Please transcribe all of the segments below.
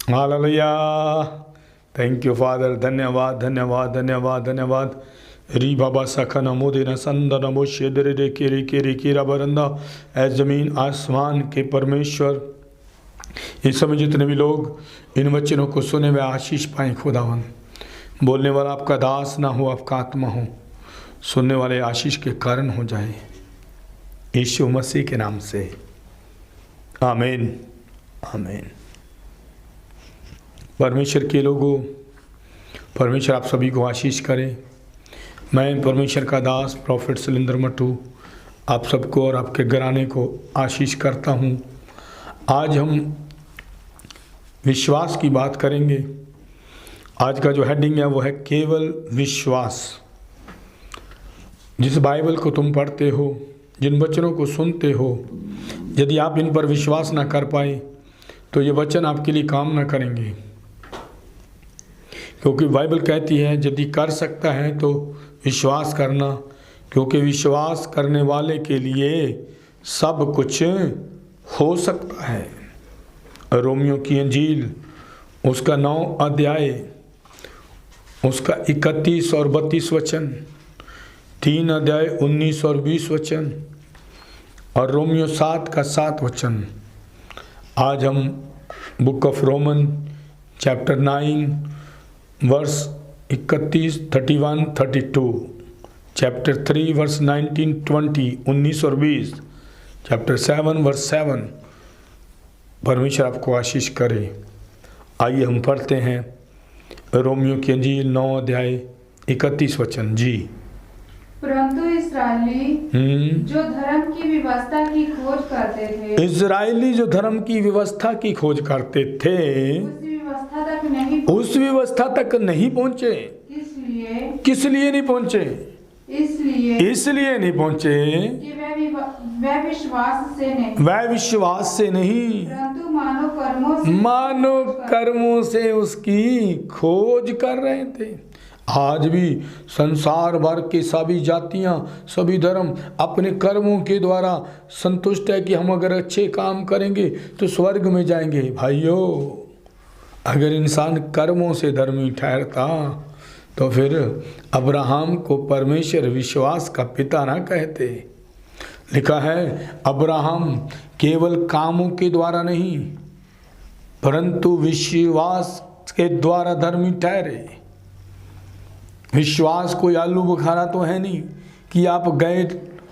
Hallelujah. Thank you father. धन्यवाद धन्यवाद धन्यवाद धन्यवाद। री बाबा सखन मोदिन संदन मोशे दरे रे केरी केरी कीरा बरंदा। ऐ जमीन आसमान के परमेश्वर, इस समय जितने भी लोग इन वचनों को सुने वे आशीष पाएं खुदावन। बोलने वाला आपका दास ना हो, आपका आत्मा हो, सुनने वाले आशीष के कारण हो जाए, यीशु मसीह के नाम से आमीन आमीन। परमेश्वर के लोगों, परमेश्वर आप सभी को आशीष करे। मैं परमेश्वर का दास प्रॉफिट शैलेंद्र मट्टू आप सबको और आपके घराने को आशीष करता हूँ। आज हम विश्वास की बात करेंगे। आज का जो हेडिंग है वो है केवल विश्वास। जिस बाइबल को तुम पढ़ते हो, जिन वचनों को सुनते हो, यदि आप इन पर विश्वास ना कर पाए तो ये वचन आपके लिए काम ना करेंगे। क्योंकि बाइबल कहती है यदि कर सकता है तो विश्वास करना, क्योंकि विश्वास करने वाले के लिए सब कुछ हो सकता है। रोमियो की अंजील उसका 9 अध्याय उसका 31 और 32 वचन, 3 अध्याय 19 और 20 वचन और रोमियो 7 का 7 वचन। आज हम book of Roman chapter 9 verse 31, 31, 32, chapter 3 verse 19, 20, 19 और 20, चैप्टर 7 वर्स 7। परमेश्वर आपको आशीष करे। आइए हम पढ़ते हैं रोमियो की अंजील 9 अध्याय 31 वचन। जी। परंतु इस्राएली जो धर्म की व्यवस्था की खोज करते थे, इस्राएली जो धर्म की व्यवस्था की खोज करते थे उस व्यवस्था तक नहीं पहुंचे। किस लिए नहीं पहुंचे? इसलिए नहीं पहुंचे कि वह विश्वास से नहीं परंतु मानव कर्मों से उसकी खोज कर रहे थे। आज भी संसार भर के सभी जातियां, सभी धर्म अपने कर्मों के द्वारा संतुष्ट है कि हम अगर अच्छे काम करेंगे तो स्वर्ग में जाएंगे। भाइयों, अगर इंसान कर्मों से धर्मी ठहरता तो फिर अब्राहम को परमेश्वर विश्वास का पिता ना कहते। लिखा है अब्राहम केवल कामों के द्वारा नहीं परंतु विश्वास के द्वारा धर्मी ठहरे। विश्वास कोई आलू बुखारा तो है नहीं कि आप गए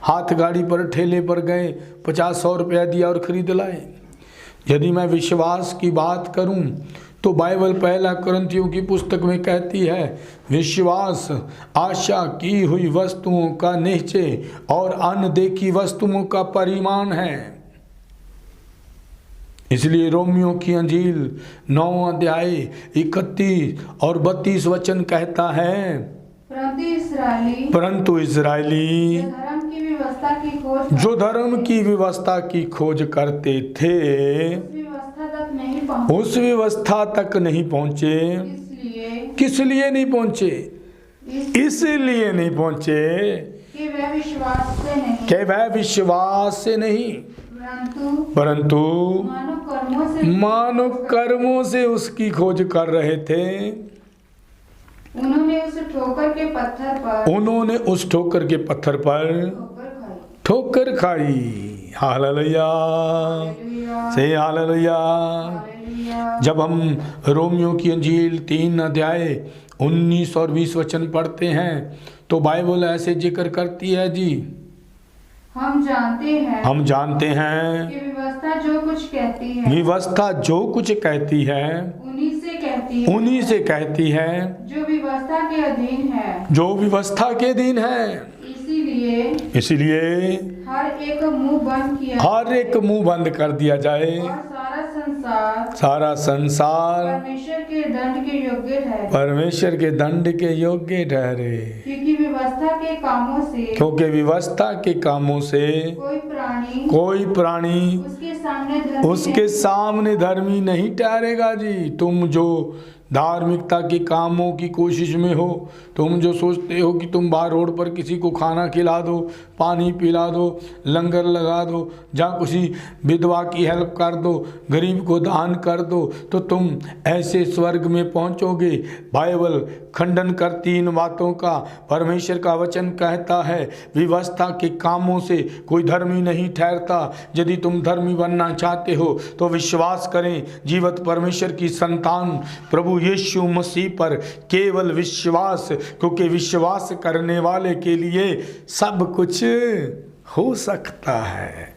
हाथ गाड़ी पर ठेले पर गए 50-100 रुपया दिया और खरीद लाए। यदि मैं विश्वास की बात करूं तो बाइबल 1 कुरिन्थियों की पुस्तक में कहती है विश्वास आशा की हुई वस्तुओं का निश्चय और अनदेखी वस्तुओं का परिमाण है। इसलिए रोमियो की अंजील 9 अध्याय 31 और 32 वचन कहता है परंतु इस्राएली जो धर्म की व्यवस्था की खोज करते थे उस व्यवस्था तक नहीं पहुंचे। किस लिए नहीं पहुंचे? इसलिए नहीं पहुंचे कि वह विश्वास से नहीं परंतु मानव कर्मों से उसकी खोज कर रहे थे। उन्होंने उस ठोकर के पत्थर पर ठोकर खाई। हालेलुया से हालेलुया। जब हम रोमियो की अंजील 3 अध्याय 19 और 20 वचन पढ़ते हैं तो बाइबल ऐसे जिक्र करती है। जी। हम जानते हैं कि व्यवस्था जो कुछ कहती है उन्हीं से कहती है जो व्यवस्था के अधीन है। इसीलिए हर एक मुंह बंद कर दिया जाए और सारा संसार परमेश्वर के दंड के योग्य ठहरे। क्योंकि व्यवस्था के कामों से कोई प्राणी उसके सामने धर्मी नहीं ठहरेगा। जी। तुम जो धार्मिकता के कामों की कोशिश में हो, तुम जो सोचते हो कि तुम बाहर रोड पर किसी को खाना खिला दो, पानी पिला दो, लंगर लगा दो, जहाँ किसी विधवा की हेल्प कर दो, गरीब को दान कर दो, तो तुम ऐसे स्वर्ग में पहुँचोगे। बाइबल खंडन करती इन बातों का। परमेश्वर का वचन कहता है व्यवस्था के कामों से कोई धर्मी नहीं ठहरता। यदि तुम धर्मी बनना चाहते हो तो विश्वास करें जीवित परमेश्वर की संतान प्रभु यीशु मसीह पर, केवल विश्वास, क्योंकि विश्वास करने वाले के लिए सब कुछ हो सकता है।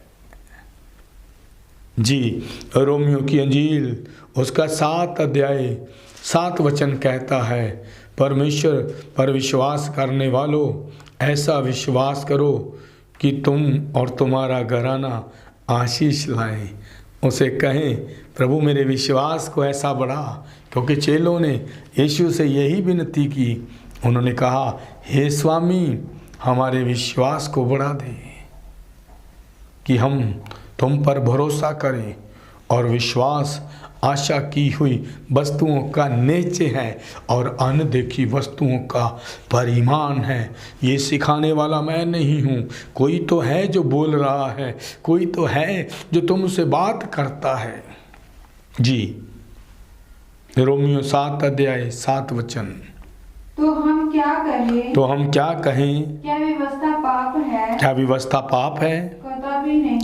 जी, रोमियो की अंजील उसका 7 अध्याय 7 वचन कहता है, परमेश्वर पर विश्वास करने वालों ऐसा विश्वास करो कि तुम और तुम्हारा घराना आशीष लाएं। उसे कहें प्रभु मेरे विश्वास को ऐसा बढ़ा, क्योंकि चेलों ने यीशु से यही विनती की। उन्होंने कहा हे स्वामी हमारे विश्वास को बढ़ा दे कि हम तुम पर भरोसा करें। और विश्वास आशा की हुई वस्तुओं का निश्चय है और अनदेखी वस्तुओं का परिमाण है। ये सिखाने वाला मैं नहीं हूँ, कोई तो है जो बोल रहा है, कोई तो है जो तुमसे बात करता है। जी, रोमियो 7 अध्याय 7 वचन। तो हम क्या कहें? क्या व्यवस्था पाप है? क्या व्यवस्था पाप है?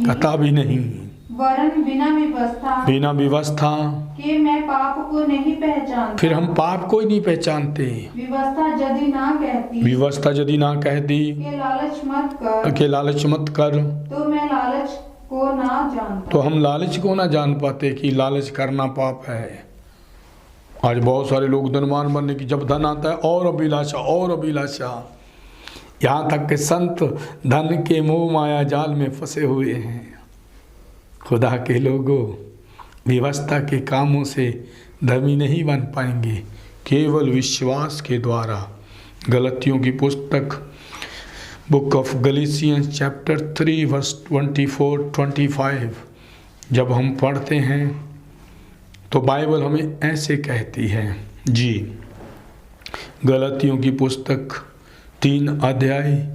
कतई नहीं। वरन बिना व्यवस्था कि मैं पाप को नहीं पहचानता। फिर हम पाप को ही नहीं पहचानते। व्यवस्था यदि ना कहती कि लालच मत कर, तो मैं लालच को ना जानता। तो हम लालच को ना जान पाते कि लालच करना पाप है। आज बहुत सारे लोग धनवान बनने की, जब धन आता है और अभिलाषा, यहाँ तक कि संत धन के मोह माया जाल में फंसे हुए हैं। खुदा के लोगों, व्यवस्था के कामों से धर्मी नहीं बन पाएंगे, केवल विश्वास के द्वारा। गलतियों की पुस्तक बुक ऑफ गलीसियंस चैप्टर 3 वर्स 24-25 जब हम पढ़ते हैं तो बाइबल हमें ऐसे कहती है। जी, गलतियों की पुस्तक 3 अध्याय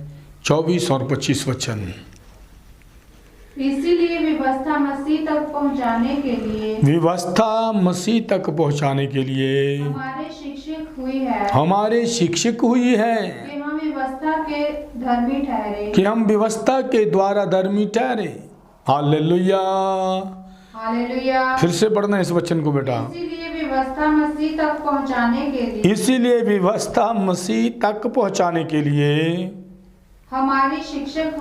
24 और 25 वचन। इसीलिए व्यवस्था मसीह तक पहुंचाने के लिए हमारे शिक्षक हुई है कि हम व्यवस्था के धर्मी ठहरे, कि हम व्यवस्था के द्वारा धर्मी ठहरे। Hallelujah, hallelujah. फिर से पढ़ना इस वचन को बेटा। इसीलिए व्यवस्था मसीह तक पहुंचाने के लिए हमारी शिक्षक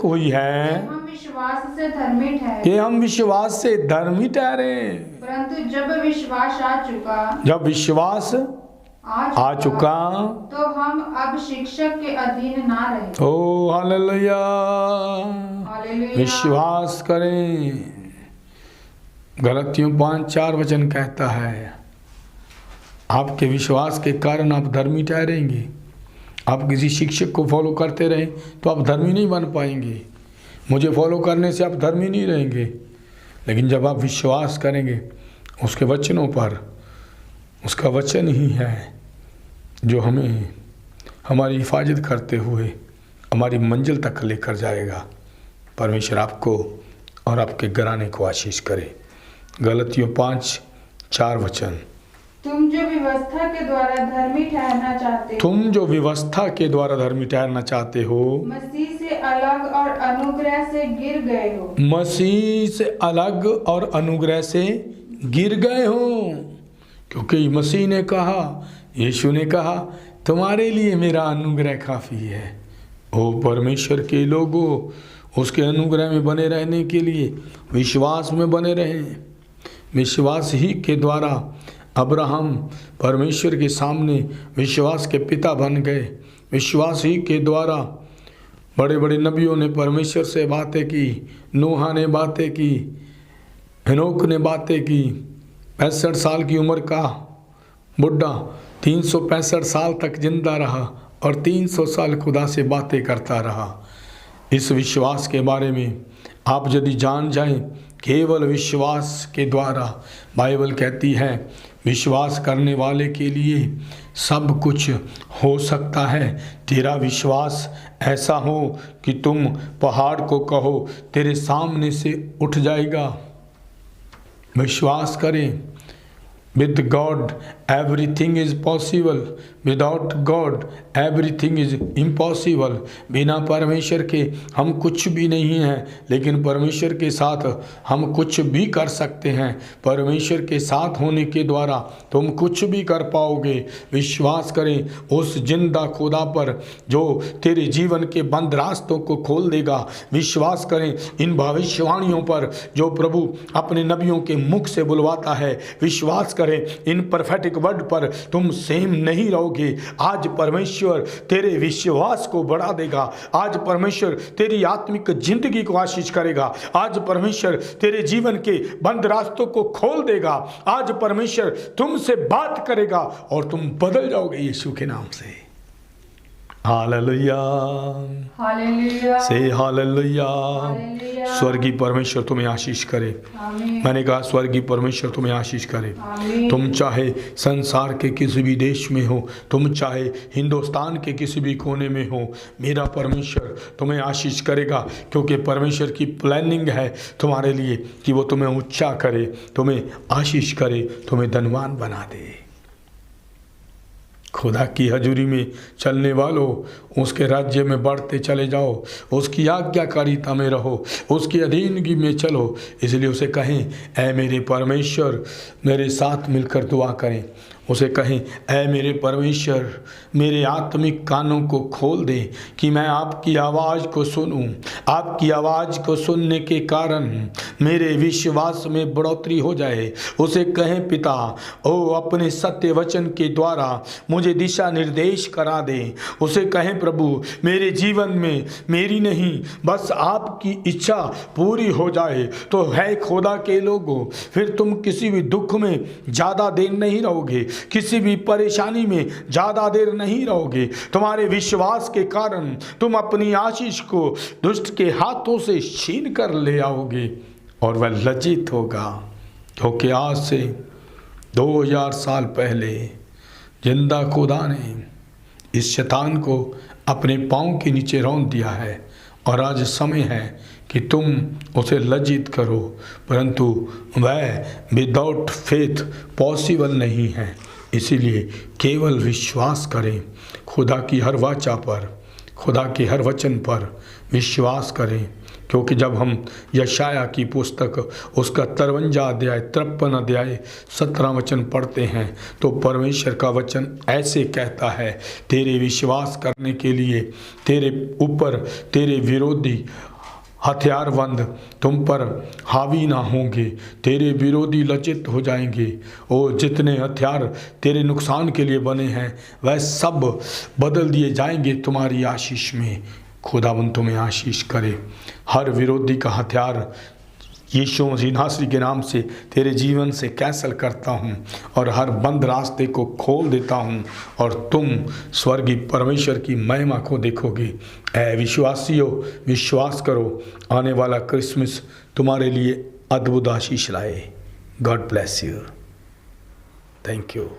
हुई है कि हम विश्वास से धर्मी ठहरे। परंतु जब विश्वास आ चुका तो हम अब शिक्षक के अधीन ना रहे। ओ हालेलुया, विश्वास करें। गलतियों 5:4 वचन कहता है आपके विश्वास के कारण आप धर्मी ठहरेंगे। आप किसी शिक्षक को फॉलो करते रहें तो आप धर्मी नहीं बन पाएंगे। मुझे फॉलो करने से आप धर्मी नहीं रहेंगे। लेकिन जब आप विश्वास करेंगे उसके वचनों पर, उसका वचन ही है जो हमें हमारी हिफाजत करते हुए हमारी मंजिल तक लेकर जाएगा। परमेश्वर आपको और आपके घराने को आशीष करे। गलतियों 5:4 वचन। तुम जो व्यवस्था के द्वारा धर्मी ठहरना चाहते हो, मसीह से अलग और अनुग्रह से गिर गए हो। क्योंकि मसीह ने कहा, यीशु ने कहा तुम्हारे लिए मेरा अनुग्रह काफ़ी है। ओ परमेश्वर के लोगों, उसके अनुग्रह में बने रहने के लिए विश्वास में बने रहें। विश्वास ही के द्वारा अब्राहम परमेश्वर के सामने विश्वास के पिता बन गए। विश्वास ही के द्वारा बड़े बड़े नबियों ने परमेश्वर से बातें की। नूहा ने बातें की, हेनोक ने बातें की। 65 साल की उम्र का बुढ़ा 365 साल तक जिंदा रहा और 300 साल खुदा से बातें करता रहा। इस विश्वास के बारे में आप यदि जान जाएं, केवल विश्वास के द्वारा, बाइबल कहती है विश्वास करने वाले के लिए सब कुछ हो सकता है। तेरा विश्वास ऐसा हो कि तुम पहाड़ को कहो तेरे सामने से उठ जाएगा। विश्वास करें, with God everything is possible, without God everything is impossible. बिना परमेश्वर के हम कुछ भी नहीं हैं, लेकिन परमेश्वर के साथ हम कुछ भी कर सकते हैं। परमेश्वर के साथ होने के द्वारा तुम कुछ भी कर पाओगे। विश्वास करें उस जिंदा खुदा पर जो तेरे जीवन के बंद रास्तों को खोल देगा। विश्वास करें इन भविष्यवाणियों पर जो प्रभु अपने नबियों के मुख से बुलवाता है। विश्वास करें इन परफेक्ट वर्ड पर तुम सेम नहीं रहोगे। आज परमेश्वर तेरे विश्वास को बढ़ा देगा। आज परमेश्वर तेरी आत्मिक जिंदगी को आशीष करेगा। आज परमेश्वर तेरे जीवन के बंद रास्तों को खोल देगा। आज परमेश्वर तुमसे बात करेगा और तुम बदल जाओगे यीशु के नाम से। हालेलुया, हालेलुया, से हालेलुया। स्वर्गीय परमेश्वर तुम्हें आशीष करे। मैंने कहा स्वर्गीय परमेश्वर तुम्हें आशीष करे। तुम चाहे संसार के किसी भी देश में हो, तुम चाहे हिंदुस्तान के किसी भी कोने में हो, मेरा परमेश्वर तुम्हें आशीष करेगा, क्योंकि परमेश्वर की प्लानिंग है तुम्हारे लिए कि वो तुम्हें ऊंचा करे, तुम्हें आशीष करे, तुम्हें धनवान बना दे। खुदा की हजूरी में चलने वालों, उसके राज्य में बढ़ते चले जाओ, उसकी आज्ञाकारिता में रहो, उसकी अधीनगी में चलो। इसलिए उसे कहें, ऐ मेरे परमेश्वर, मेरे साथ मिलकर दुआ करें। उसे कहें, ऐ मेरे परमेश्वर, मेरे आत्मिक कानों को खोल दें कि मैं आपकी आवाज़ को सुनूं। आपकी आवाज़ को सुनने के कारण मेरे विश्वास में बढ़ोतरी हो जाए। उसे कहें, पिता ओ अपने सत्य वचन के द्वारा मुझे दिशा निर्देश करा दें। उसे कहें, प्रभु मेरे जीवन में मेरी नहीं बस आपकी इच्छा पूरी हो जाए। तो है खुदा के लोगों, फिर तुम किसी भी दुख में ज़्यादा देर नहीं रहोगे, किसी भी परेशानी में ज़्यादा देर नहीं रहोगे। तुम्हारे विश्वास के कारण तुम अपनी आशीष को दुष्ट के हाथों से छीन कर ले आओगे और वह लज्जित होगा, क्योंकि आज से 2000 साल पहले जिंदा खुदा ने इस शैतान को अपने पाँव के नीचे रौंद दिया है और आज समय है कि तुम उसे लज्जित करो, परंतु वह विदाउट फेथ पॉसिबल नहीं है। इसीलिए केवल विश्वास करें, खुदा की हर वाचा पर, खुदा के हर वचन पर विश्वास करें। क्योंकि जब हम यशाया की पुस्तक उसका 53 अध्याय 53 अध्याय 17 वचन पढ़ते हैं तो परमेश्वर का वचन ऐसे कहता है, तेरे विश्वास करने के लिए तेरे ऊपर तेरे विरोधी हथियारबंद तुम पर हावी ना होंगे, तेरे विरोधी लज्जित हो जाएंगे। और जितने हथियार तेरे नुकसान के लिए बने हैं वह सब बदल दिए जाएंगे तुम्हारी आशीष में। खुदावंद तुम्हें आशीष करे। हर विरोधी का हथियार यीशु मसीह नासरी के नाम से तेरे जीवन से कैंसल करता हूँ और हर बंद रास्ते को खोल देता हूँ और तुम स्वर्गीय परमेश्वर की महिमा को देखोगे। ऐ विश्वासियों, विश्वास करो, आने वाला क्रिसमस तुम्हारे लिए अद्भुत आशीष लाए। God bless you. Thank you.